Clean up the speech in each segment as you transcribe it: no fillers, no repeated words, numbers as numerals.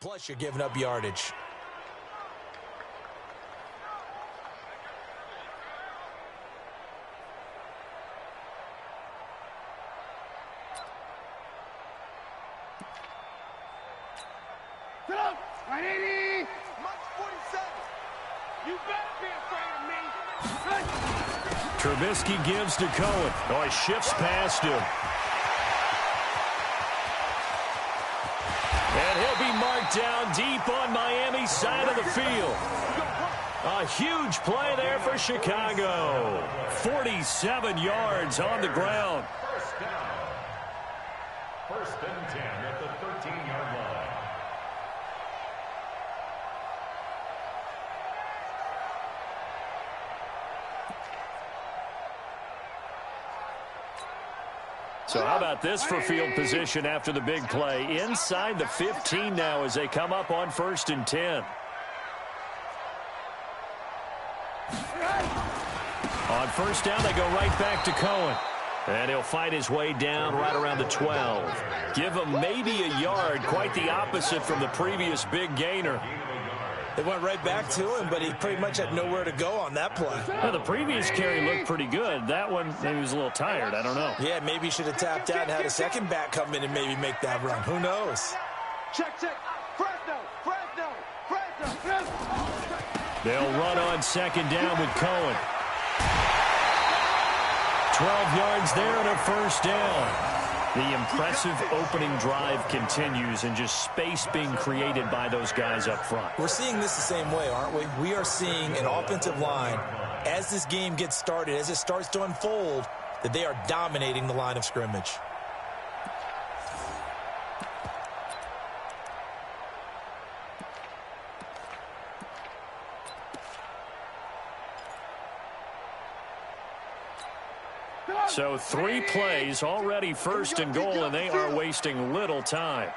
Plus, you're giving up yardage. Trubisky gives to Cohen. Oh, he shifts past him. And he'll be marked down deep on Miami's side of the field. A huge play there for Chicago. 47 yards on the ground. First and 10 at the 13-yard line. So how about this for field position after the big play? Inside the 15 now as they come up on 1st and 10. On 1st down, they go right back to Cohen. And he'll fight his way down right around the 12. Give him maybe a yard, quite the opposite from the previous big gainer. They went right back to him, but he pretty much had nowhere to go on that play. Well, the previous carry looked pretty good. That one, maybe he was a little tired. I don't know. Yeah, maybe he should have tapped out and had a second back come in and maybe make that run. Who knows? Check. Fresno. They'll run on 2nd down with Cohen. 12 yards there and a 1st down. The impressive opening drive continues and just space being created by those guys up front. We're seeing this the same way, aren't we? We are seeing an offensive line, as this game gets started, as it starts to unfold, that they are dominating the line of scrimmage. So 3 plays, already 1st and goal, and they are wasting little time.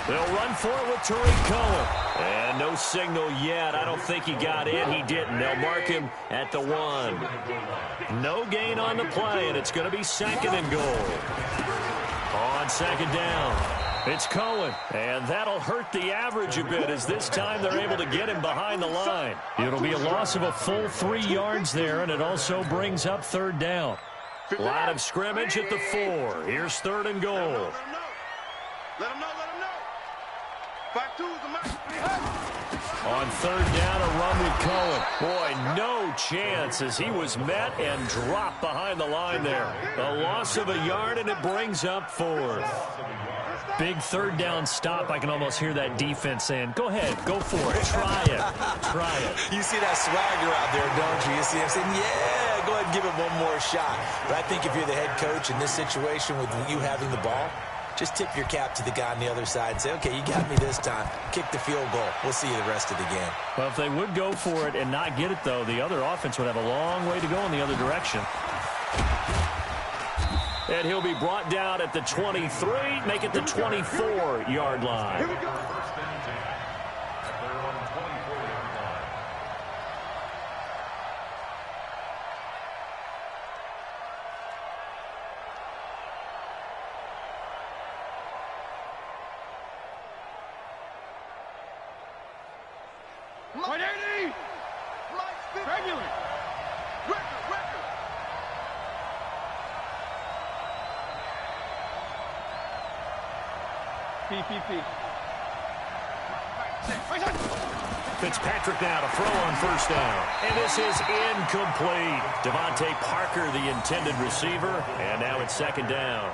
They'll run for it with Tariq Cohen. And no signal yet. I don't think he got in. He didn't. They'll mark him at the 1. No gain on the play, and it's going to be 2nd and goal. On 2nd down, it's Cohen. And that'll hurt the average a bit as this time they're able to get him behind the line. It'll be a loss of a full 3 yards there, and it also brings up 3rd down. Line of scrimmage at the 4. Here's 3rd and goal. Let him know. 5-2 is the match. On 3rd down, a run with Cohen. Boy, no chance as he was met and dropped behind the line there. A loss of a yard, and it brings up 4th. Big 3rd down stop. I can almost hear that defense saying, go ahead, go for it, try it. You see that swagger out there, don't you? You see him saying, yeah, go ahead and give it one more shot. But I think if you're the head coach in this situation with you having the ball, just tip your cap to the guy on the other side and say, okay, you got me this time. Kick the field goal. We'll see you the rest of the game. Well, if they would go for it and not get it, though, the other offense would have a long way to go in the other direction. And he'll be brought down at the 23, make it the 24-yard line. Here we go. First and 10 at their own 24-yard line. .180. Thebully. Record. PPP. Fitzpatrick now to throw on 1st down. And this is incomplete. Devontae Parker, the intended receiver. And now it's 2nd down.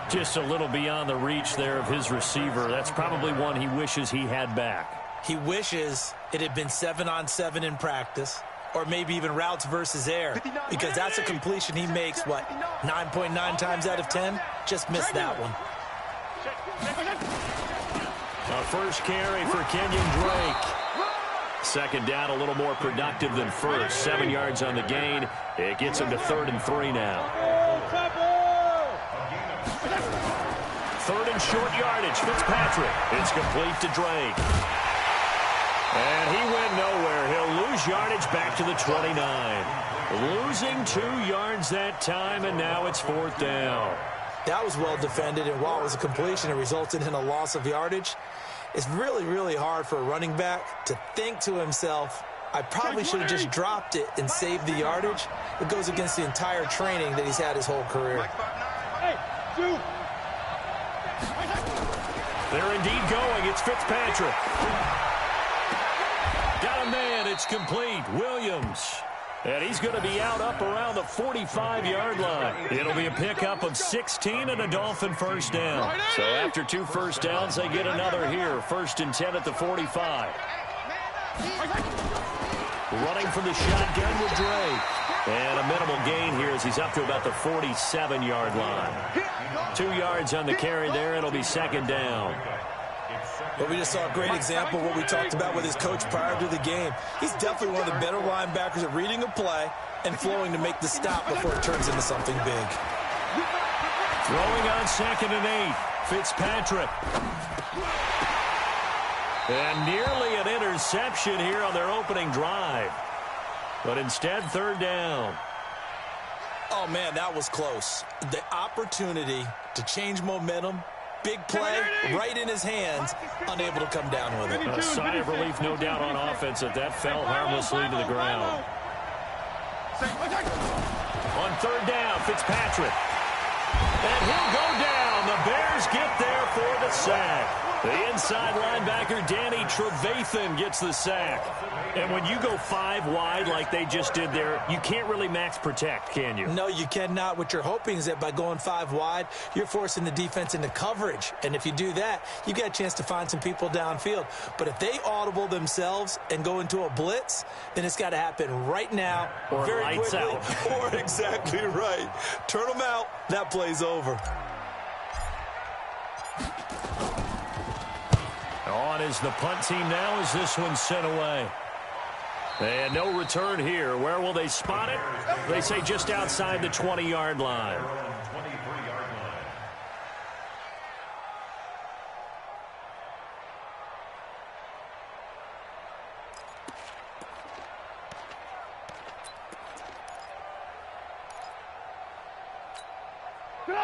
Just a little beyond the reach there of his receiver. That's probably one he wishes he had back. He wishes it had been 7-on-7 in practice, or maybe even routes versus air, because that's a completion he makes, 9.9 times out of 10? Just missed that one. A 1st carry for Kenyon Drake. 2nd down, a little more productive than 1st. 7 yards on the gain. It gets him to 3rd and 3 now. 3rd and short yardage. Fitzpatrick. It's complete to Drake. And he went nowhere. He'll lose yardage back to the 29. Losing 2 yards that time, and now it's 4th down. That was well defended, and while it was a completion, it resulted in a loss of yardage. It's really, really hard for a running back to think to himself, I probably should have just dropped it and saved the yardage. It goes against the entire training that he's had his whole career. They're indeed going. It's Fitzpatrick. Got a man. It's complete. Williams. And he's going to be out up around the 45-yard line. It'll be a pickup of 16 and a Dolphin first down. So after 2 first downs, they get another here. 1st and 10 at the 45. Running from the shotgun with Dre. And a minimal gain here as he's up to about the 47-yard line. 2 yards on the carry there. It'll be 2nd down. But we just saw a great example of what we talked about with his coach prior to the game. He's definitely one of the better linebackers at reading a play and flowing to make the stop before it turns into something big. Throwing on 2nd and 8. Fitzpatrick. And nearly an interception here on their opening drive. But instead, 3rd down. Oh, man, that was close. The opportunity to change momentum, big play, right in his hands, unable to come down with it. A sigh of relief, no doubt, on offense that fell harmlessly to the ground. On 3rd down, Fitzpatrick. And he'll go down. The Bears get there for the sack. The inside linebacker, Danny Trevathan, gets the sack. And when you go 5 wide like they just did there, you can't really max protect, can you? No, you cannot. What you're hoping is that by going 5 wide, you're forcing the defense into coverage. And if you do that, you get a chance to find some people downfield. But if they audible themselves and go into a blitz, then it's got to happen right now, or very lights quickly. Out. Or exactly right. Turn them out. That play's over. On is the punt team now as this one's sent away. And no return here. Where will they spot it? They say just outside the 20-yard line.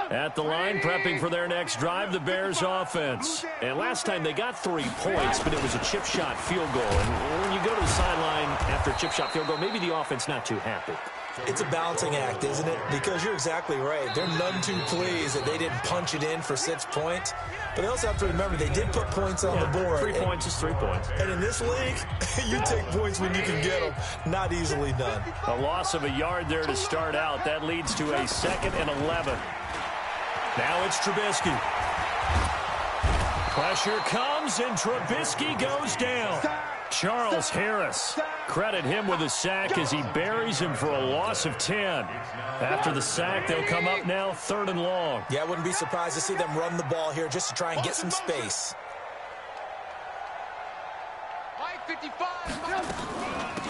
At the line, prepping for their next drive, the Bears offense. And last time they got 3 points, but it was a chip shot field goal. And when you go to the sideline after a chip shot field goal, maybe the offense not too happy. It's a balancing act, isn't it? Because you're exactly right. They're none too pleased that they didn't punch it in for 6 points. But they also have to remember they did put points on the board. 3 points is 3 points. And in this league, you take points when you can get them. Not easily done. A loss of a yard there to start out. That leads to a 2nd and 11. Now it's Trubisky. Pressure comes, and Trubisky goes down. Charles Harris. Credit him with a sack as he buries him for a loss of 10. After the sack, they'll come up now 3rd and long. Yeah, I wouldn't be surprised to see them run the ball here just to try and get some space.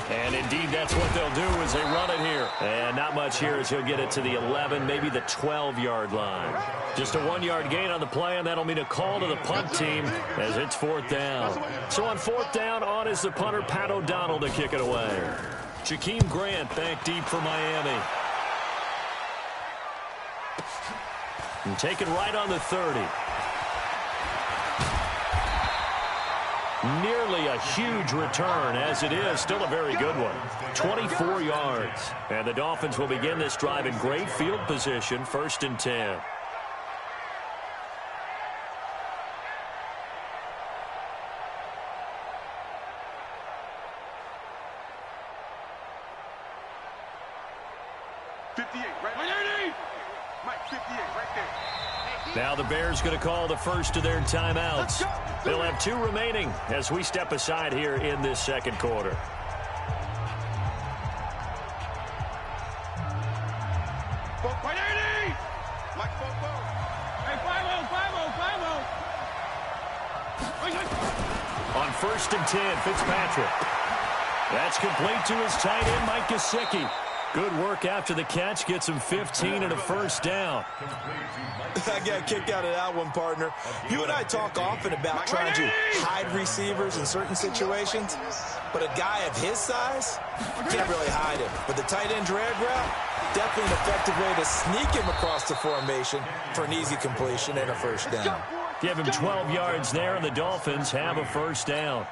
And indeed, that's what they'll do as they run it here. And not much here as he'll get it to the 11, maybe the 12-yard line. Just a 1-yard gain on the play, and that'll mean a call to the punt team as it's 4th down. So on 4th down, on is the punter, Pat O'Donnell, to kick it away. Jakeem Grant back deep for Miami. And taken right on the 30. Nearly a huge return, as it is still a very good one. 24 yards. And the Dolphins will begin this drive in great field position, 1st and 10. Now the Bears going to call the first of their timeouts. They'll have 2 remaining as we step aside here in this 2nd quarter. On 1st and 10, Fitzpatrick. That's complete to his tight end, Mike Gesicki. Good work after the catch. Gets him 15 and a first down. I got kicked out of that one, partner. You and I talk often about trying to hide receivers in certain situations, but a guy of his size, you can't really hide him. But the tight end drag route, definitely an effective way to sneak him across the formation for an easy completion and a first down. Give him 12 yards there, and the Dolphins have a first down.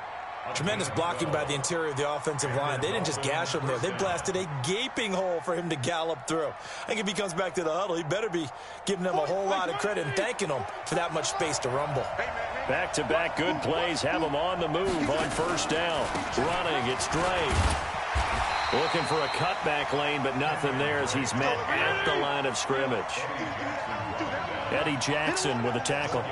Tremendous blocking by the interior of the offensive line. They didn't just gash him there. They blasted a gaping hole for him to gallop through. I think if he comes back to the huddle, he better be giving them a whole lot of credit and thanking them for that much space to rumble. Back-to-back good plays have him on the move on first down. Running, it's Drake. Looking for a cutback lane, but nothing there as he's met at the line of scrimmage. Eddie Jackson with a tackle.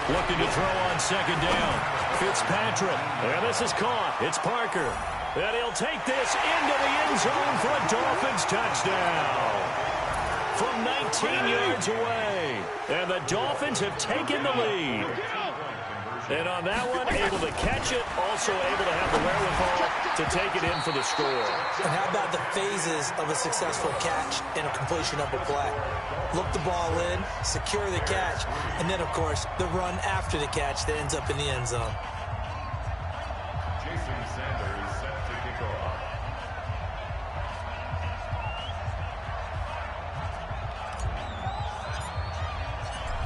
Looking to throw on second down. Fitzpatrick. And this is caught. It's Parker. And he'll take this into the end zone for a Dolphins touchdown. From 19 yards away. And the Dolphins have taken the lead. And on that one, able to catch it. Also able to have the wherewithal to take it in for the score. And how about the phases of a successful catch and a completion of a play? Look the ball in, secure the catch, and then, of course, the run after the catch that ends up in the end zone. Jason Sanders set to kick off.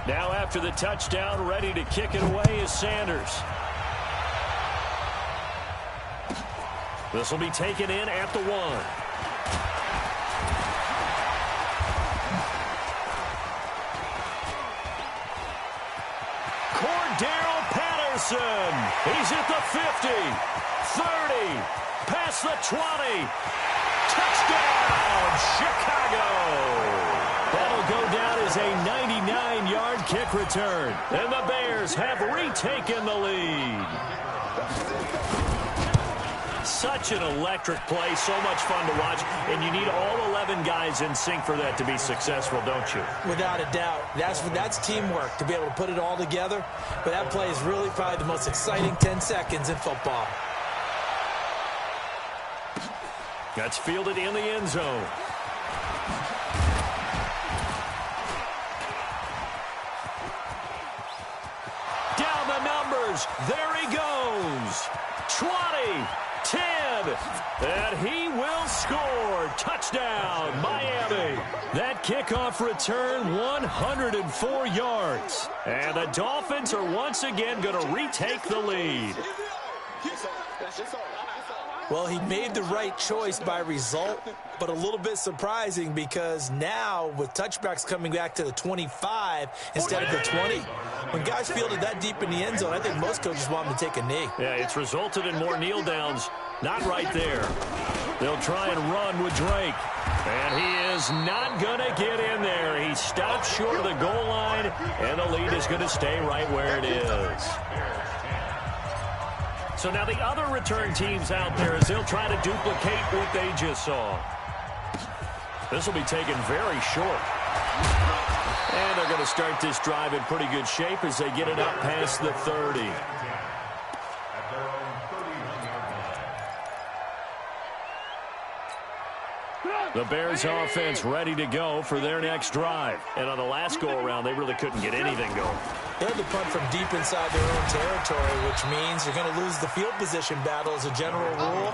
Now after the touchdown, ready to kick it away is Sanders. This will be taken in at the 1. He's at the 50, 30, past the 20. Touchdown, Chicago. That'll go down as a 99-yard kick return. And the Bears have retaken the lead. Such an electric play, so much fun to watch, and you need all 11 guys in sync for that to be successful, don't you? Without a doubt. That's teamwork, to be able to put it all together. But that play is really probably the most exciting 10 seconds in football. That's fielded in the end zone. Down the numbers. There he goes. 20. 10, and he will score. Touchdown, Miami. That kickoff return, 104 yards. And the Dolphins are once again going to retake the lead. Well, he made the right choice by result, but a little bit surprising because now with touchbacks coming back to the 25 instead of the 20, when guys fielded that deep in the end zone, I think most coaches want them to take a knee. Yeah, it's resulted in more kneel downs. Not right there. They'll try and run with Drake. And he is not going to get in there. He stopped short of the goal line, and the lead is going to stay right where it is. So now the other return teams out there as they'll try to duplicate what they just saw. This will be taken very short. And they're going to start this drive in pretty good shape as they get it up past the 30. The Bears offense ready to go for their next drive. And on the last go-around, they really couldn't get anything going. They had to punt from deep inside their own territory, which means you're going to lose the field position battle as a general rule.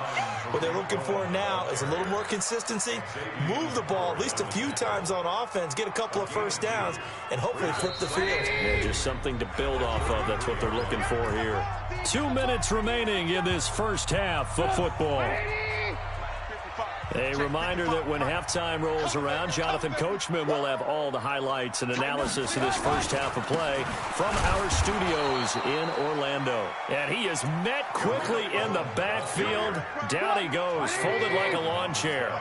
What they're looking for now is a little more consistency, move the ball at least a few times on offense, get a couple of first downs, and hopefully flip the field. Yeah, just something to build off of. That's what they're looking for here. 2 minutes remaining in this first half of football. A reminder that when halftime rolls around, Jonathan Coachman will have all the highlights and analysis of this first half of play from our studios in Orlando. And he is met quickly in the backfield. Down he goes, folded like a lawn chair.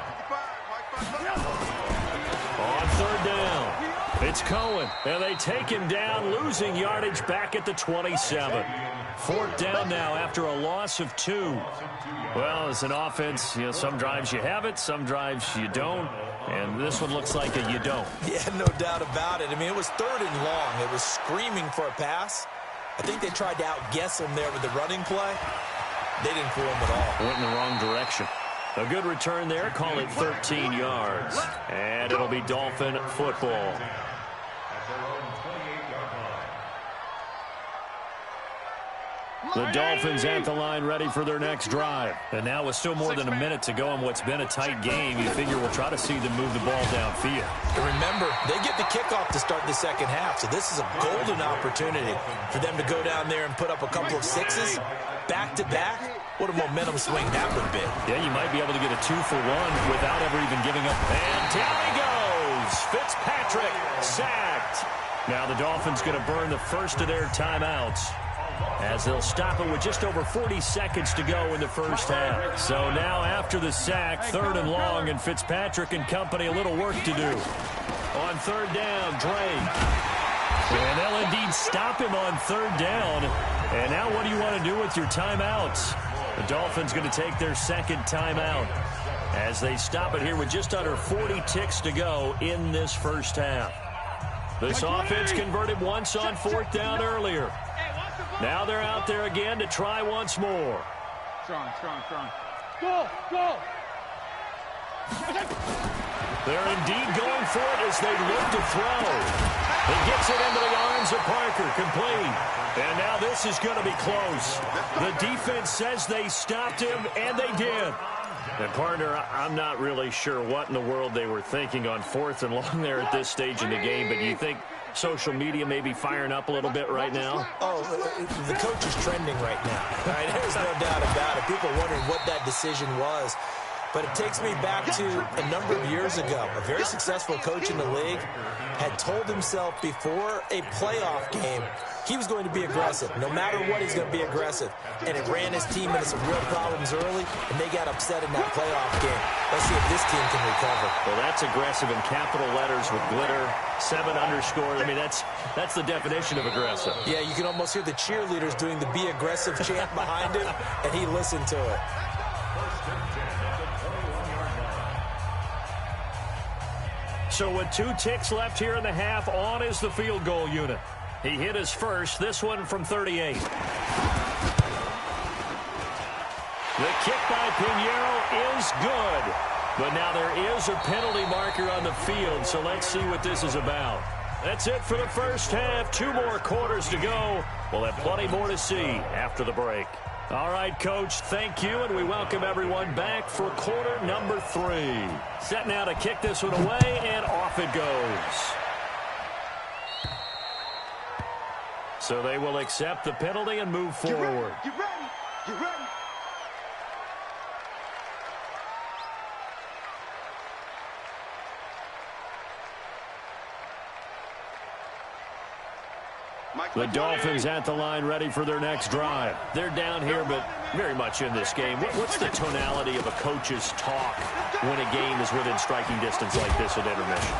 On third down, it's Cohen, and they take him down, losing yardage back at the 27. Fourth down now after a loss of 2. Well, as an offense, you know, some drives you have it, some drives you don't, and this one looks like a you don't. Yeah, no doubt about it. I mean, it was third and long. It was screaming for a pass. I think they tried to outguess him there with the running play. They didn't fool him at all. Went in the wrong direction. A good return there. Call it 13 yards. And it'll be Dolphin football. The Dolphins at the line ready for their next drive. And now with still more than a minute to go in what's been a tight game, you figure we'll try to see them move the ball downfield. And remember, they get the kickoff to start the second half, so this is a golden opportunity for them to go down there and put up a couple of sixes back-to-back. What a momentum swing that would be. Yeah, you might be able to get a 2-for-1 without ever even giving up. And down he goes. Fitzpatrick sacked. Now the Dolphins going to burn the first of their timeouts, as they'll stop it with just over 40 seconds to go in the first half. So now after the sack, 3rd and long, and Fitzpatrick and company a little work to do. On 3rd down, Drake. And they'll indeed stop him on 3rd down. And now what do you want to do with your timeouts? The Dolphins going to take their second timeout as they stop it here with just under 40 ticks to go in this first half. This offense converted once on 4th down earlier. Now they're out there again to try once more. Strong. Go! They're indeed going for it as they look to throw. He gets it into the arms of Parker, complete. And now this is going to be close. The defense says they stopped him, and they did. And, partner, I'm not really sure what in the world they were thinking on 4th and long there at this stage in the game, but you think social media may be firing up a little bit right now? Oh, the coach is trending right now. Right? There's no doubt about it. People are wondering what that decision was. But it takes me back to a number of years ago. A very successful coach in the league had told himself before a playoff game he was going to be aggressive. No matter what, he's going to be aggressive. And it ran his team into some real problems early, and they got upset in that playoff game. Let's see if this team can recover. Well, that's aggressive in capital letters with glitter, 7 underscore. I mean, that's the definition of aggressive. Yeah, you can almost hear the cheerleaders doing the be aggressive chant behind him, and he listened to it. So with 2 ticks left here in the half, on is the field goal unit. He hit his first, this one from 38. The kick by Pinheiro is good. But now there is a penalty marker on the field, so let's see what this is about. That's it for the first half. 2 more quarters to go. We'll have plenty more to see after the break. All right, Coach, thank you, and we welcome everyone back for quarter number 3. Set now to kick this one away, and off it goes. So they will accept the penalty and move forward. Get ready. The Dolphins at the line ready for their next drive. They're down here, but very much in this game. What's the tonality of a coach's talk when a game is within striking distance like this at intermission?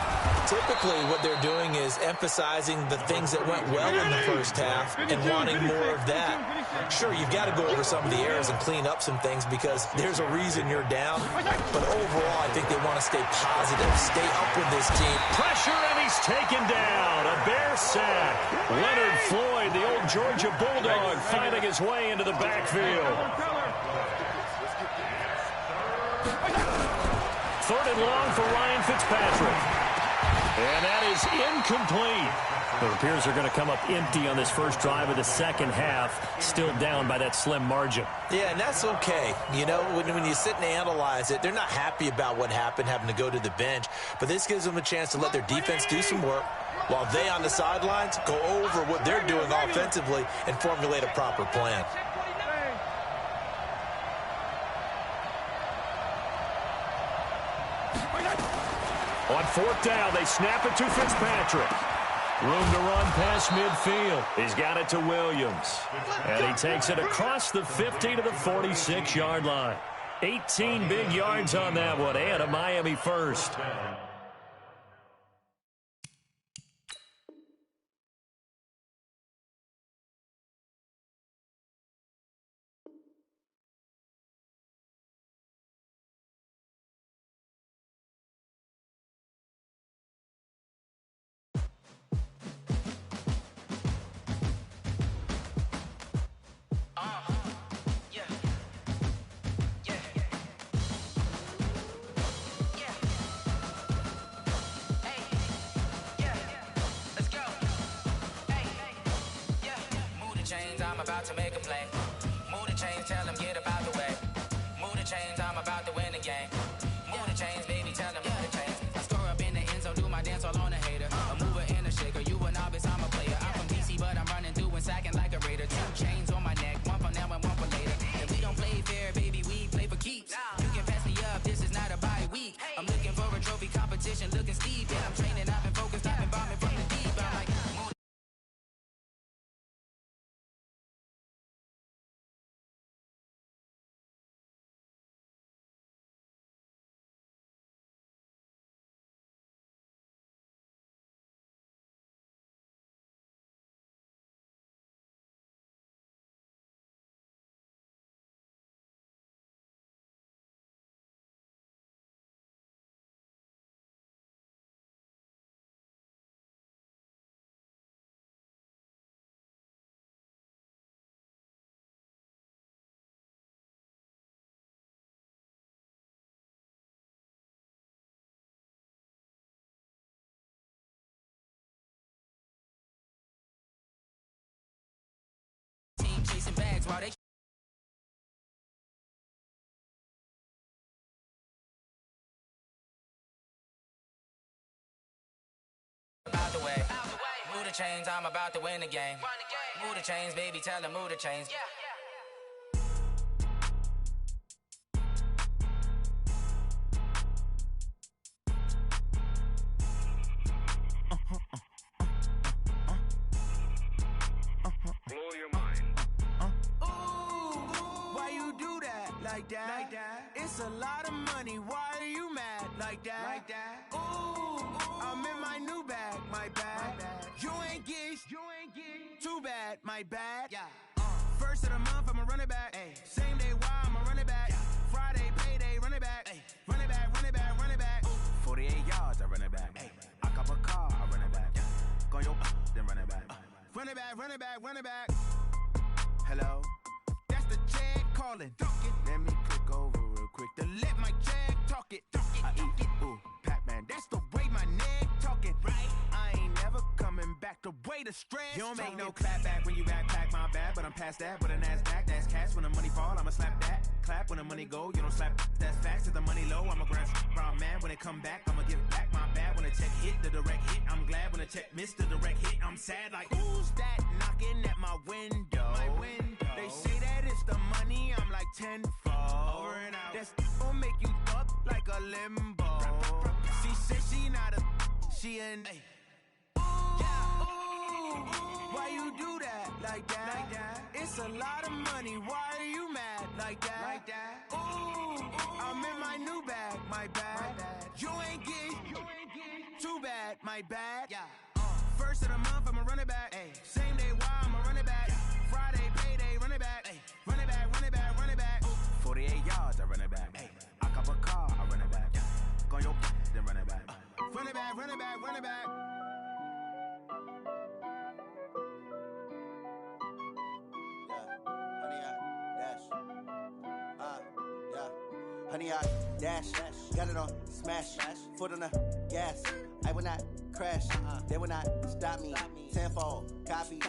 Typically, what they're doing is emphasizing the things that went well in the first half and wanting more of that. Sure, you've got to go over some of the errors and clean up some things because there's a reason you're down. But overall, I think they want to stay positive, stay up with this team. Pressure, and he's taken down. A bear sack. Leonard Floyd, the old Georgia Bulldog, finding his way into the backfield. 3rd and long for Ryan Fitzpatrick. And that is incomplete. It appears they're going to come up empty on this first drive of the second half, still down by that slim margin. Yeah, and that's okay. You know, when you sit and analyze it, they're not happy about what happened, having to go to the bench. But this gives them a chance to let their defense do some work while they on the sidelines go over what they're doing offensively and formulate a proper plan. On 4th down, they snap it to Fitzpatrick. Room to run past midfield. He's got it to Williams. And he takes it across the 50 to the 46-yard line. 18 big yards on that one, and a Miami first. I'm about to make a play. Move the chains, tell them get up out the way. Move the chains, I'm about to win the game. Move the chains, baby, tell them move the chains. I score up in the end zone, do my dance all on a hater. A mover and a shaker, you a novice, I'm a player. I'm from DC, but I'm running through and sacking like a raider. 2 chains on my neck, one for now and one for later. And we don't play fair, baby, we play for keeps. You can pass me up, this is not a bye week. I'm looking for a trophy competition, looking steep. And I'm training, I've been focused, I've been bombing from the deep. I'm like, move. Chasing bags while they out the way. Move the chains, I'm about to win the game. Move the chains, baby, tell them move the chains. Blow your mind. Why you do that like that? It's a lot of money. Why are you mad like that? Ooh, I'm in my new bag, my bad. You ain't get too bad, my bad. First of the month, I'ma run it back. Same day, why I'ma run it back. Friday, payday, run it back. Run it back, run it back, run it back. 48 yards, I run it back. I cop a car, I run it back. Go your then run it back. Run it back, run it back, run it back. Hello? That's the check calling. Let me click over real quick to let my check talk it. I eat it, ooh, Pac-Man. That's the way my neck talking. Right? I ain't never coming back the way the stress. You don't make no clap back when you backpack, my bad. But I'm past that with a NASDAQ. That's cash when the money fall, I'ma slap that. Clap when the money go, you don't slap. That's facts. If the money low, I'ma grab brown man. When it come back, I'ma give back my bad. When the check hit, the direct hit. I'm glad when the check missed the direct hit. I'm sad like, who's that knocking at my window? They say that it's the money, I'm like tenfold. Over and out. That's gon' make you up like a limbo. She said she not a, she an. Why you do that like that? It's a lot of money. Why are you mad like that? Ooh, I'm in my new bag, my bad. You ain't get too bad, my bad. First of the month, I'ma run it back. Same day, why I'ma run it back. Friday, payday, run it back. Run it back, run it back, run it back. 48 yards, I run it back. I cop a car, I run it back. Go your then run it back. Run it back, run it back, run it back. Honey, I dash, got it on smash, foot on the gas. I will not crash, they will not stop me. Tenfold, copy,